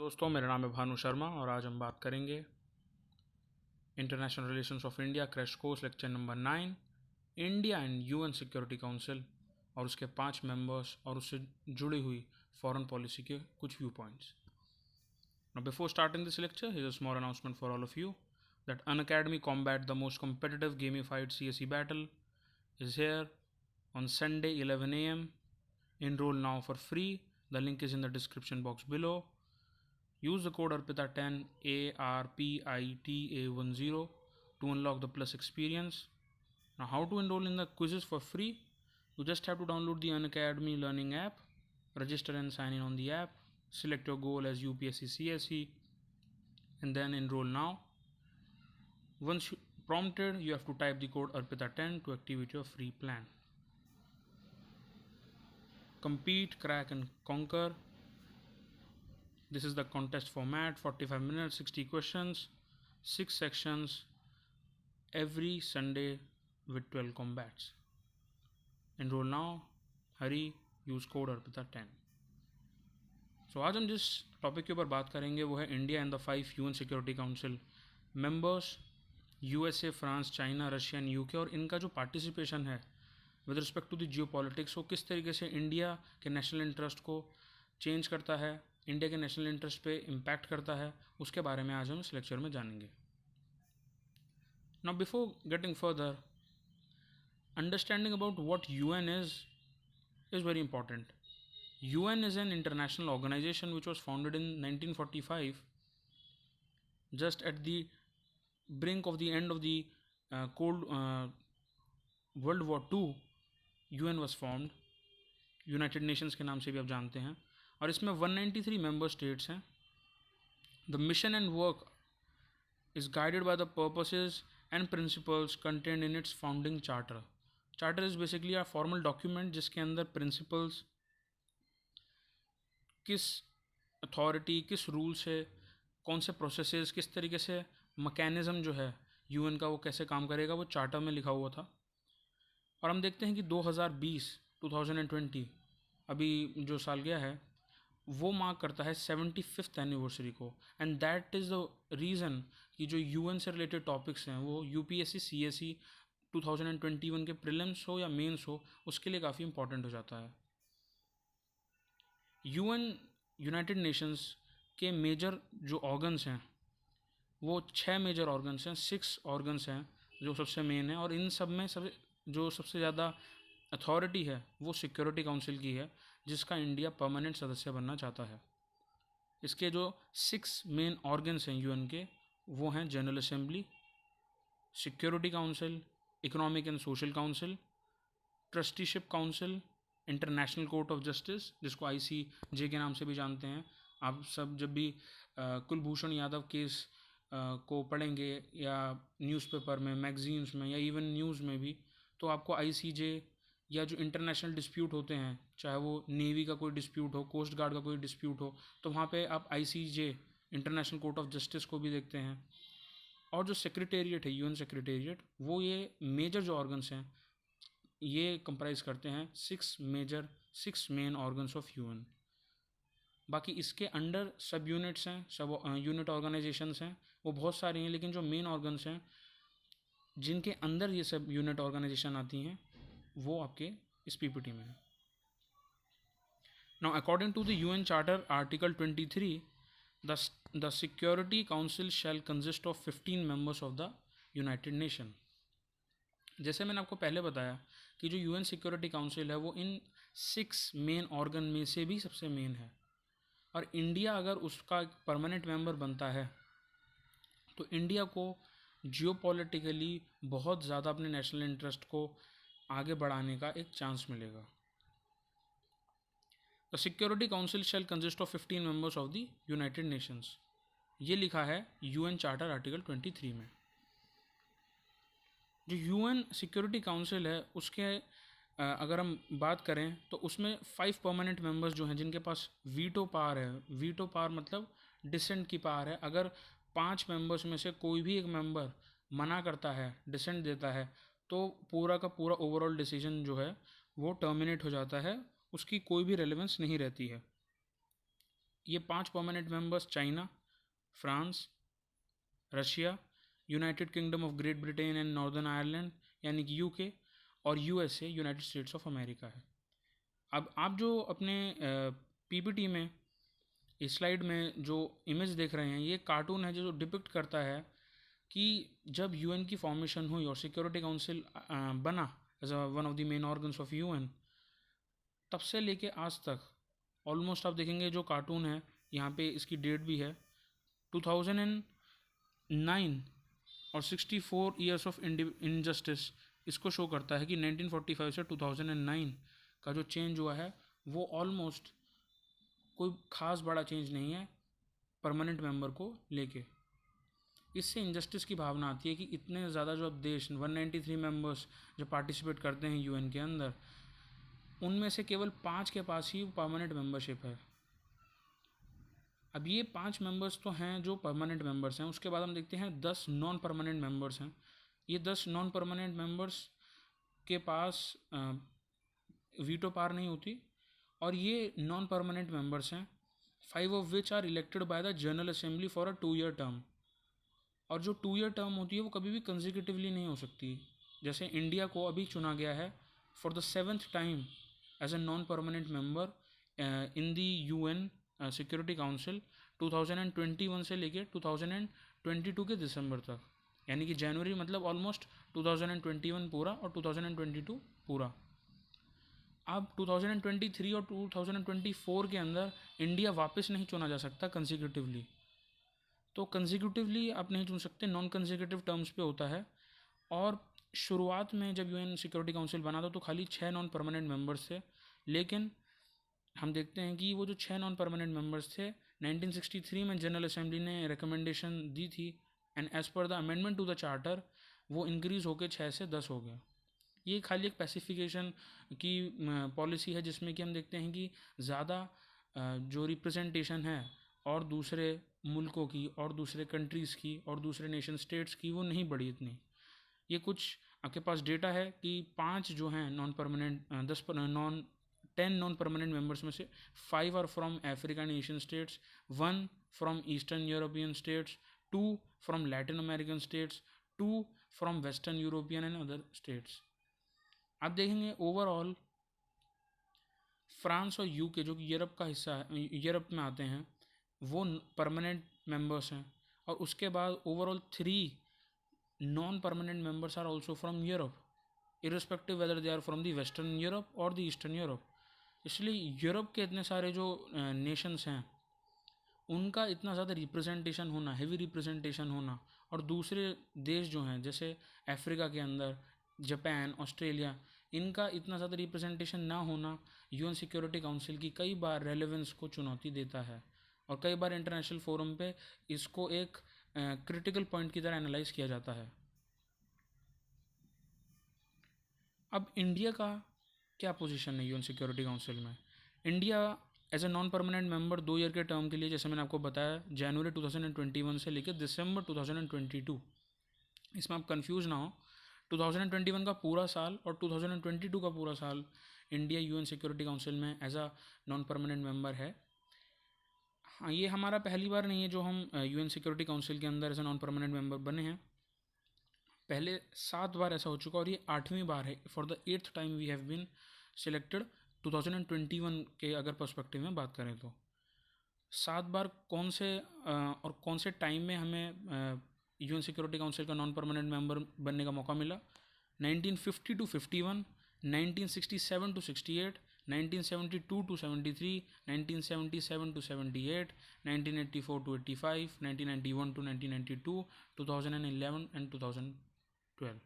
दोस्तों, मेरा नाम है भानु शर्मा और आज हम बात करेंगे international relations of India crash course lecture number 9, India and UN security council और उसके 5 मेंबर्स और उससे जुड़ी हुई फॉरेन पॉलिसी के कुछ view points. Now, before starting this lecture, here's a small announcement for all of you that Unacademy Combat, the most competitive gamified CSE battle, is here on Sunday 11 a.m. Enroll now for free. The link is in the description box below. Use the code ARPITA10 ARPITA10 to unlock the plus experience. Now, how to enroll in the quizzes for free? You just have to download the Unacademy Learning app, register and sign in on the app, select your goal as UPSC CSE, and then enroll now. Once prompted, you have to type the code ARPITA10 to activate your free plan. Compete, crack, and conquer. This is the contest format: 45 minutes, 60 questions, 6 sections, every Sunday with 12 combats. Enroll now, hurry, use code ARPITA10. So आज हम जिस topic के ऊपर बात करेंगे वो है India and the 5 UN security council members, USA, France, China, Russia and UK, और इनका जो पार्टिसिपेशन है with respect to the geopolitics, वो किस तरीके से इंडिया के नेशनल इंटरेस्ट को चेंज करता है, इंडिया के नेशनल इंटरेस्ट पे इम्पैक्ट करता है, उसके बारे में आज हम इस लेक्चर में जानेंगे. Now before getting further, understanding about what UN is very important. UN is an international organization which was founded in 1945, just at the brink of the end of the Cold World War II. UN was formed, United Nations के नाम से भी आप जानते हैं, और इसमें 193 member states हैं. The mission and work is guided by the purposes and principles contained in its founding charter. Charter is basically a formal document जिसके अंदर प्रिंसिपल्स, किस अथॉरिटी, किस रूल से, कौन से प्रोसेसेस, किस तरीके से मैकेनिज़्म जो है यूएन का वो कैसे काम करेगा, वो चार्टर में लिखा हुआ था. और हम देखते हैं कि 2020 अभी जो साल गया है वो मार्क करता है 75th एनिवर्सरी को. And that is the reason कि जो यूएन से रिलेटेड टॉपिक्स हैं वो यूपीएससी सीएसई 2021 के प्रीलिम्स हो या मेंस हो, उसके लिए काफ़ी इंपॉर्टेंट हो जाता है. यूएन, यूनाइटेड नेशंस के मेजर जो ऑर्गन्स हैं वो 6 मेजर ऑर्गन्स हैं, 6 ऑर्गन्स हैं जो सबसे मेन है, और इन सब में सबसे ज़्यादा अथॉरिटी है वो सिक्योरिटी काउंसिल की है, जिसका इंडिया परमानेंट सदस्य बनना चाहता है. इसके जो 6 मेन ऑर्गन्स हैं यूएन के वो हैं general assembly, security council, economic and social council, trusteeship council, international court of justice जिसको ICJ के नाम से भी जानते हैं. आप सब जब भी कुलभूषण यादव केस को पढ़ेंगे या न्यूज़पेपर में, मैगजीन्स में, या इवन न्यूज़ में भी, तो आपको ICJ या जो इंटरनेशनल डिस्प्यूट होते हैं, चाहे वो नेवी का कोई डिस्प्यूट हो, कोस्ट गार्ड का कोई डिस्प्यूट हो, तो वहाँ पे आप ICJ, international court of justice को भी देखते हैं. और जो सेक्रेटेरिएट है, यूएन सेक्रेटेरिएट, वो ये मेजर जो ऑर्गन्स हैं ये कंप्राइज करते हैं 6 मेन ऑर्गन्स ऑफ यूएन. बाकी इसके अंडर सब यूनिट्स हैं, सब यूनिट ऑर्गेनाइजेशंस हैं, वो बहुत सारे हैं, लेकिन जो मेन ऑर्गन्स हैं जिनके अंदर ये सब यूनिट ऑर्गेनाइजेशन आती हैं वो आपके इस PPT में है. Now according to the UN charter article 23, the security council shall consist of 15 members of the united nation. जैसे मैंने आपको पहले बताया कि जो यूएन सिक्योरिटी काउंसिल है वो इन 6 मेन ऑर्गन में से भी सबसे मेन है, और इंडिया अगर उसका एक परमानेंट मेंबर बनता है तो इंडिया को जियोपॉलिटिकली बहुत ज़्यादा अपने नेशनल इंटरेस्ट को आगे बढ़ाने का एक चांस मिलेगा. The security council shall consist of 15 members of the United Nations. ये लिखा है यूएन चार्टर आर्टिकल 23 में. जो यूएन सिक्योरिटी काउंसिल है उसके अगर हम बात करें तो उसमें 5 परमानेंट मेंबर्स जो हैं जिनके पास वीटो पावर है. वीटो पावर मतलब डिसेंट की पावर है. अगर 5 मेंबर्स में से कोई भी एक मेंबर मना करता है, डिसेंट देता है, तो पूरा का पूरा ओवरऑल डिसीजन जो है वो टर्मिनेट हो जाता है, उसकी कोई भी रेलेवेंस नहीं रहती है. ये 5 permanent members China, France, Russia, United kingdom of great Britain and northern Ireland यानी कि यूके, और USA United states of America है। अब आप जो अपने पीपीटी में इस स्लाइड में जो इमेज देख रहे हैं, ये कार्टून है जो डिपिक्ट करता है कि जब यूएन की फॉर्मेशन हुई और सिक्योरिटी काउंसिल बना as one of the main organs of UN, तब से लेके आज तक ऑलमोस्ट आप देखेंगे जो कार्टून है यहाँ पे इसकी डेट भी है 2009 और 64 ईयर्स ऑफ इनजस्टिस इसको शो करता है कि 1945 से 2009 का जो चेंज हुआ है वो ऑलमोस्ट कोई ख़ास बड़ा चेंज नहीं है परमानेंट मेंबर को लेके। इससे इनजस्टिस की भावना आती है कि इतने ज़्यादा जो अब देश 193 मेंबर्स जो पार्टिसिपेट करते हैं यूएन के अंदर, उनमें से केवल 5 के पास ही परमानेंट मेंबरशिप है। अब ये 5 मेंबर्स तो हैं जो परमानेंट मेंबर्स हैं, उसके बाद हम देखते हैं 10 नॉन परमानेंट मेंबर्स हैं। ये 10 नॉन परमानेंट मेंबर्स के पास वीटो पावर नहीं होती, और ये नॉन परमानेंट मेंबर्स हैं 5 of which are elected by the general assembly for a 2 year term. और जो 2 ईयर टर्म होती है वो कभी भी कंसेक्यूटिवली नहीं हो सकती। जैसे इंडिया को अभी चुना गया है for the 7th time as a non permanent member in the UN security council 2021 से लेके 2022 के दिसंबर तक, यानी कि जनवरी मतलब ऑलमोस्ट 2021 पूरा और 2022 पूरा। अब 2023 और 2024 के अंदर इंडिया वापस नहीं चुना जा सकता कंसेक्यूटिवली, तो कंसेक्यूटिवली आप नहीं चुन सकते, नॉन कंसेक्यूटिव टर्म्स पे होता है। और शुरुआत में जब यूएन सिक्योरिटी काउंसिल बना था तो खाली 6 नॉन परमानेंट मेंबर्स थे, लेकिन हम देखते हैं कि वो जो 6 नॉन परमानेंट मेंबर्स थे 1963 में जनरल असेंबली ने रिकमेंडेशन दी थी, and as per the amendment to the charter वो इंक्रीज़ होकर 6 से 10 हो गया। ये खाली एक पैसिफिकेशन की पॉलिसी है जिसमें कि हम देखते हैं कि ज़्यादा जो रिप्रेजेंटेशन है और दूसरे मुल्कों की और दूसरे कंट्रीज़ की और दूसरे नेशन स्टेट्स की वो नहीं बढ़ी इतनी। ये कुछ आपके पास डेटा है कि 5 जो हैं non permanent 10 non permanent members में से 5 are from African Asian states, 1 from eastern European states, 2 from Latin American states, 2 from western European and other states. आप देखेंगे ओवरऑल फ्रांस और यूके जो कि यूरोप का हिस्सा है, यूरोप में आते हैं, वो परमानेंट मेंबर्स हैं। और उसके बाद overall 3 non permanent members are also from Europe, irrespective whether they are from the western Europe और द ईस्टर्न यूरोप। इसलिए यूरोप के इतने सारे जो नेशंस हैं उनका इतना ज़्यादा रिप्रेजेंटेशन होना, हेवी रिप्रेजेंटेशन होना, और दूसरे देश जो हैं जैसे अफ्रीका के अंदर जापान, ऑस्ट्रेलिया, इनका इतना ज़्यादा रिप्रेजेंटेशन ना होना यूएन सिक्योरिटी काउंसिल की कई बार रेलेवेंस को चुनौती देता है, और कई बार इंटरनेशनल फोरम पे इसको एक क्रिटिकल पॉइंट की तरह एनालाइज किया जाता है। अब इंडिया का क्या पोजीशन है यूएन सिक्योरिटी काउंसिल में? India as a non permanent member 2 year के टर्म के लिए, जैसे मैंने आपको बताया, जनवरी 2021 से लेकर दिसंबर 2022, इसमें आप कंफ्यूज ना हो, 2021 का पूरा साल और 2022 का पूरा साल इंडिया यूएन सिक्योरिटी काउंसिल में as a non permanent member है। हाँ, ये हमारा पहली बार नहीं है जो हम यूएन सिक्योरिटी काउंसिल के अंदर as a non permanent member बने हैं। पहले 7 बार ऐसा हो चुका और ये 8वीं बार है। For the 8th time we have been selected 2021 के अगर पर्सपेक्टिव में बात करें तो 7 बार कौन से और कौन से टाइम में हमें यूएन सिक्योरिटी काउंसिल का नॉन परमानेंट मेंबर बनने का मौका मिला? 1950 to 51, 1967 to 68, 1972 to 73, 1977 to 78, 1984 to 85, 1991 to 1992, 2011 and 2012।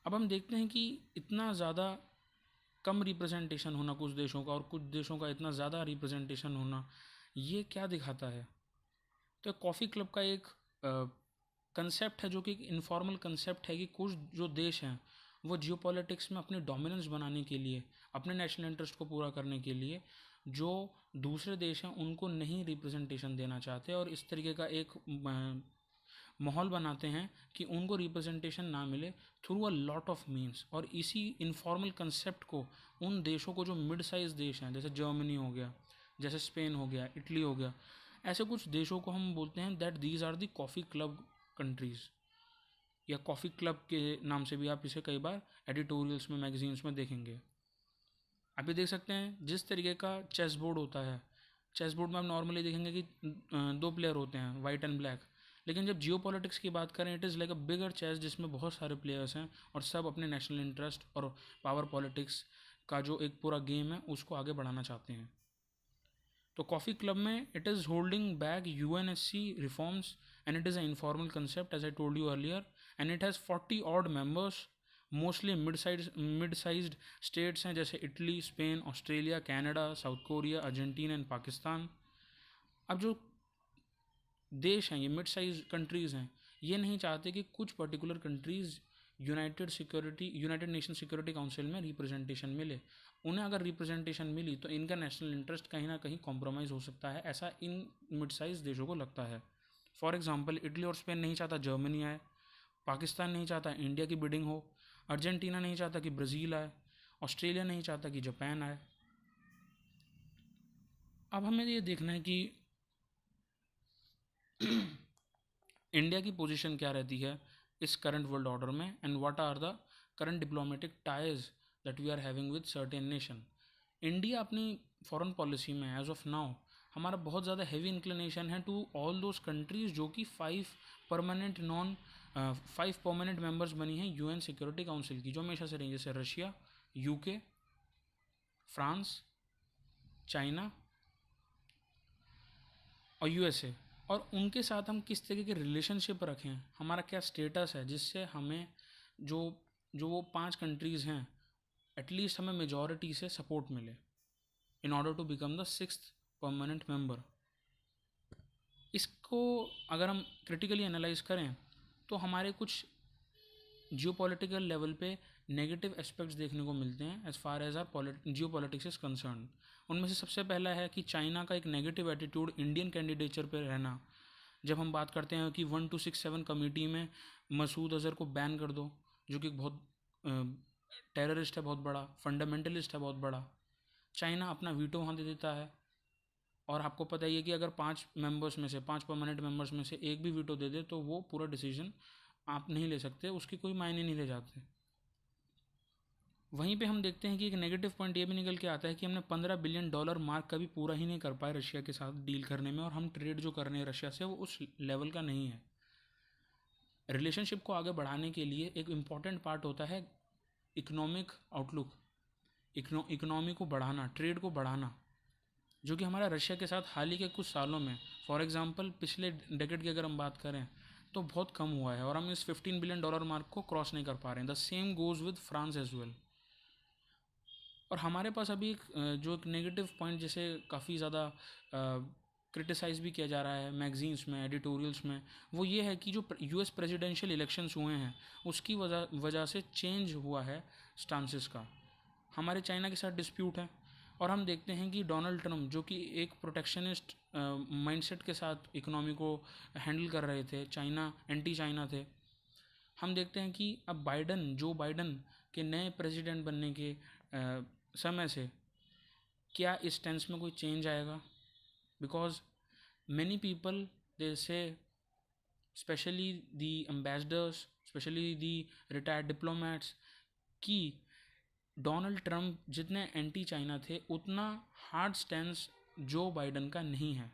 अब हम देखते हैं कि इतना ज़्यादा कम रिप्रेजेंटेशन होना कुछ देशों का और कुछ देशों का इतना ज़्यादा रिप्रेजेंटेशन होना, ये क्या दिखाता है? तो कॉफ़ी क्लब का एक कंसेप्ट है जो कि एक इनफॉर्मल कंसेप्ट है कि कुछ जो देश हैं वो जियोपॉलिटिक्स में अपनी डोमिनेंस बनाने के लिए, अपने नेशनल इंटरेस्ट को पूरा करने के लिए जो दूसरे देश हैं उनको नहीं रिप्रेजेंटेशन देना चाहते, और इस तरीके का एक माहौल बनाते हैं कि उनको रिप्रेजेंटेशन ना मिले through a lot of means. और इसी इनफॉर्मल कंसेप्ट को उन देशों को जो मिड साइज देश हैं, जैसे जर्मनी हो गया, जैसे स्पेन हो गया, इटली हो गया, ऐसे कुछ देशों को हम बोलते हैं that these are the coffee club countries, या कॉफ़ी क्लब के नाम से भी आप इसे कई बार एडिटोरियल्स में, मैगजीन्स में देखेंगे। आप ये देख सकते हैं जिस तरीके का चेस बोर्ड होता है, चेस बोर्ड में आप नॉर्मली देखेंगे कि दो प्लेयर होते हैं, वाइट एंड ब्लैक। लेकिन जब जियो पॉलिटिक्स की बात करें, it is like a bigger chess जिसमें बहुत सारे प्लेयर्स हैं और सब अपने नेशनल इंटरेस्ट और पावर पॉलिटिक्स का जो एक पूरा गेम है उसको आगे बढ़ाना चाहते हैं। तो कॉफ़ी क्लब में it is holding back UNSC reforms and it is a informal concept as I told you earlier, and it has 40 odd members, mostly mid sized states हैं जैसे Italy, Spain, Australia, Canada, South Korea, Argentina and Pakistan. अब जो देश हैं, ये mid size countries हैं, ये नहीं चाहते कि कुछ particular countries United nation security council में रिप्रेजेंटेशन मिले। उन्हें अगर रिप्रेजेंटेशन मिली तो इनका नेशनल इंटरेस्ट कहीं ना कहीं कॉम्प्रोमाइज़ हो सकता है, ऐसा इन मिड साइज देशों को लगता है। फॉर एग्जांपल, इटली और स्पेन नहीं चाहता जर्मनी आए, पाकिस्तान नहीं चाहता इंडिया की बिडिंग हो, अर्जेंटीना नहीं चाहता कि ब्राज़ील आए, ऑस्ट्रेलिया नहीं चाहता कि जापान आए। अब हमें ये देखना है कि इंडिया की पोजीशन क्या रहती है इस करंट वर्ल्ड ऑर्डर में, and what are the current diplomatic ties that we are having with certain nation. India अपनी फॉरेन पॉलिसी में एज ऑफ नाउ हमारा बहुत ज़्यादा हैवी इंक्लिनेशन है टू ऑल दोज कंट्रीज़ जो कि 5 परमानेंट मेंबर्स बनी हैं यूएन सिक्योरिटी काउंसिल की, जो हमेशा से रही, जैसे रशिया, यूके, फ्रांस, चाइना और यूएसए। और उनके साथ हम किस तरीके के रिलेशनशिप रखें, हमारा क्या स्टेटस है, जिससे हमें जो जो वो 5 कंट्रीज़ हैं एटलीस्ट हमें मेजॉरिटी से सपोर्ट मिले in order to become the 6th permanent member. इसको अगर हम क्रिटिकली एनालाइज करें तो हमारे कुछ जियोपॉलिटिकल लेवल पे नेगेटिव एस्पेक्ट्स देखने को मिलते हैं as far as our geopolitics is concern. उनमें से सबसे पहला है कि चाइना का एक नेगेटिव एटीट्यूड इंडियन कैंडिडेचर पर रहना। जब हम बात करते हैं कि 1267 कमेटी में मसूद अज़हर को बैन कर दो, जो कि बहुत टेररिस्ट है, बहुत बड़ा फंडामेंटलिस्ट है, बहुत बड़ा, चाइना अपना वीटो वहाँ दे देता है। और आपको पता ही है कि अगर 5 मेंबर्स में से, 5 परमानेंट मेंबर्स में से एक भी वीटो दे दे तो वो पूरा डिसीजन आप नहीं ले सकते, उसकी कोई मायने नहीं रह जाते। वहीं पे हम देखते हैं कि एक नेगेटिव पॉइंट ये भी निकल के आता है कि हमने $15 बिलियन मार्क कभी पूरा ही नहीं कर पाए रशिया के साथ डील करने में, और हम ट्रेड जो कर रहे हैं रशिया से वो उस लेवल का नहीं है। रिलेशनशिप को आगे बढ़ाने के लिए एक इम्पॉर्टेंट पार्ट होता है इकोनॉमिक आउटलुक, इकोनॉमी को बढ़ाना, ट्रेड को बढ़ाना, जो कि हमारा रशिया के साथ हाल ही के कुछ सालों में, फॉर एग्जांपल पिछले डेकेड की अगर हम बात करें तो बहुत कम हुआ है, और हम इस $15 बिलियन मार्क को क्रॉस नहीं कर पा रहे हैं। The same goes with France as well. और हमारे पास अभी जो एक नेगेटिव पॉइंट जिसे काफ़ी ज़्यादा क्रिटिसाइज़ भी किया जा रहा है मैगजीन्स में, एडिटोरियल्स में, वो ये है कि जो यूएस प्रेसिडेंशियल इलेक्शंस हुए हैं उसकी वजह से चेंज हुआ है स्टांसेस का। हमारे चाइना के साथ डिस्प्यूट है, और हम देखते हैं कि डोनाल्ड ट्रम्प जो कि एक प्रोटेक्शनिस्ट माइंडसेट के साथ इकोनॉमी को हैंडल कर रहे थे, चाइना एंटी चाइना थे, हम देखते हैं कि अब जो बाइडन के नए प्रेसिडेंट बनने के समय से क्या इस टेंस में कोई चेंज आएगा। बिकॉज मैनी पीपल दे से, specially the ambassadors, specially the retired diplomats, कि डोनाल्ड ट्रंप जितने एंटी चाइना थे उतना हार्ड स्टैंस जो बाइडन का नहीं है,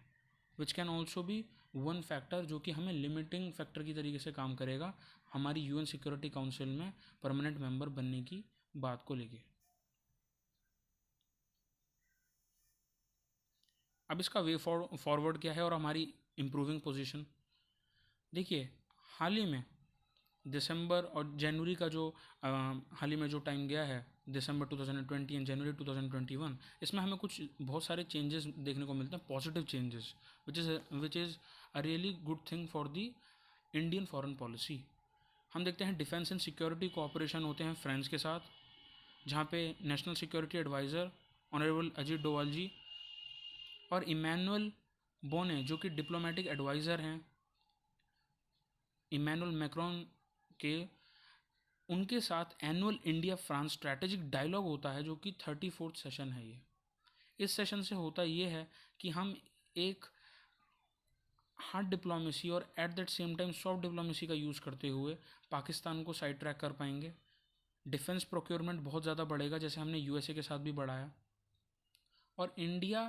which can also be one factor जो कि हमें लिमिटिंग फैक्टर की तरीके से काम करेगा हमारी यूएन सिक्योरिटी काउंसिल में परमानेंट मेंबर बनने की बात को लेके। अब इसका वे फॉरवर्ड क्या है और हमारी इम्प्रूविंग पोजीशन देखिए। हाल ही में दिसंबर और जनवरी का जो हाल ही में जो टाइम गया है, दिसंबर 2020 एंड जनवरी 2021, इसमें हमें कुछ बहुत सारे चेंजेस देखने को मिलते हैं, positive changes, which is a really good thing for the Indian foreign policy. हम देखते हैं डिफेंस एंड सिक्योरिटी कोऑपरेशन होते हैं फ्रांस के साथ, जहाँ पे national security adviser honourable Ajit Doval ji और इमैनुअल बोने जो कि डिप्लोमेटिक एडवाइज़र हैं इमैनुअल मैक्रोन के उनके साथ annual India France strategic dialogue होता है, जो कि 34th सेशन है ये। इस सेशन से होता ये है कि हम एक हार्ड डिप्लोमेसी और at that same time soft diplomacy का यूज़ करते हुए पाकिस्तान को साइड ट्रैक कर पाएंगे। डिफेंस प्रोक्योरमेंट बहुत ज़्यादा बढ़ेगा, जैसे हमने यूएसए के साथ भी बढ़ाया। और इंडिया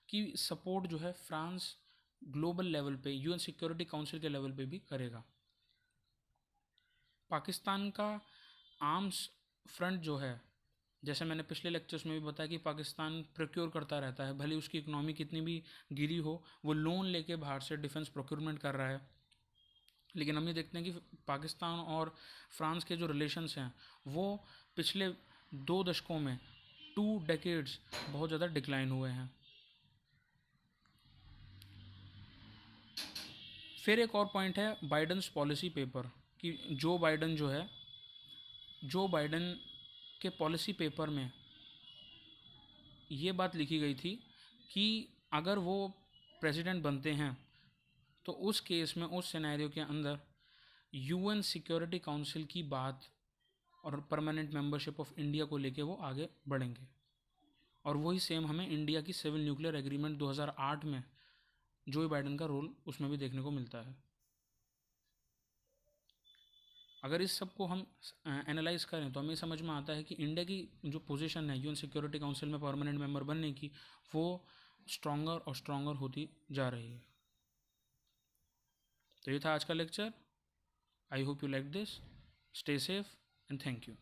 की सपोर्ट जो है फ्रांस ग्लोबल लेवल पे, यूएन सिक्योरिटी काउंसिल के लेवल पे भी करेगा। पाकिस्तान का आर्म्स फ्रंट जो है, जैसे मैंने पिछले लेक्चर्स में भी बताया कि पाकिस्तान प्रोक्योर करता रहता है, भले उसकी इकोनॉमी कितनी भी गिरी हो, वो लोन लेके बाहर से डिफेंस प्रोक्योरमेंट कर रहा है। लेकिन हम ये देखते हैं कि पाकिस्तान और फ्रांस के जो रिलेशंस हैं वो पिछले 2 दशकों में 2 डेकेड्स बहुत ज़्यादा डिक्लाइन हुए हैं। फिर एक और पॉइंट है बाइडन्स पॉलिसी पेपर, कि जो बाइडन के पॉलिसी पेपर में ये बात लिखी गई थी कि अगर वो प्रेसिडेंट बनते हैं तो उस केस में, उस सिनेरियो के अंदर यूएन सिक्योरिटी काउंसिल की बात और परमानेंट मेंबरशिप ऑफ इंडिया को लेके वो आगे बढ़ेंगे। और वही सेम हमें इंडिया की सिविल न्यूक्लियर एग्रीमेंट 2008 में जो बाइडन का रोल उसमें भी देखने को मिलता है। अगर इस सब को हम एनालाइज करें तो हमें समझ में आता है कि इंडिया की जो पोजीशन है यूएन सिक्योरिटी काउंसिल में परमानेंट मेंबर बनने की, वो स्ट्रॉन्गर और स्ट्रॉन्गर होती जा रही है। तो ये था आज का lecture. I hope you like this. Stay safe and thank you.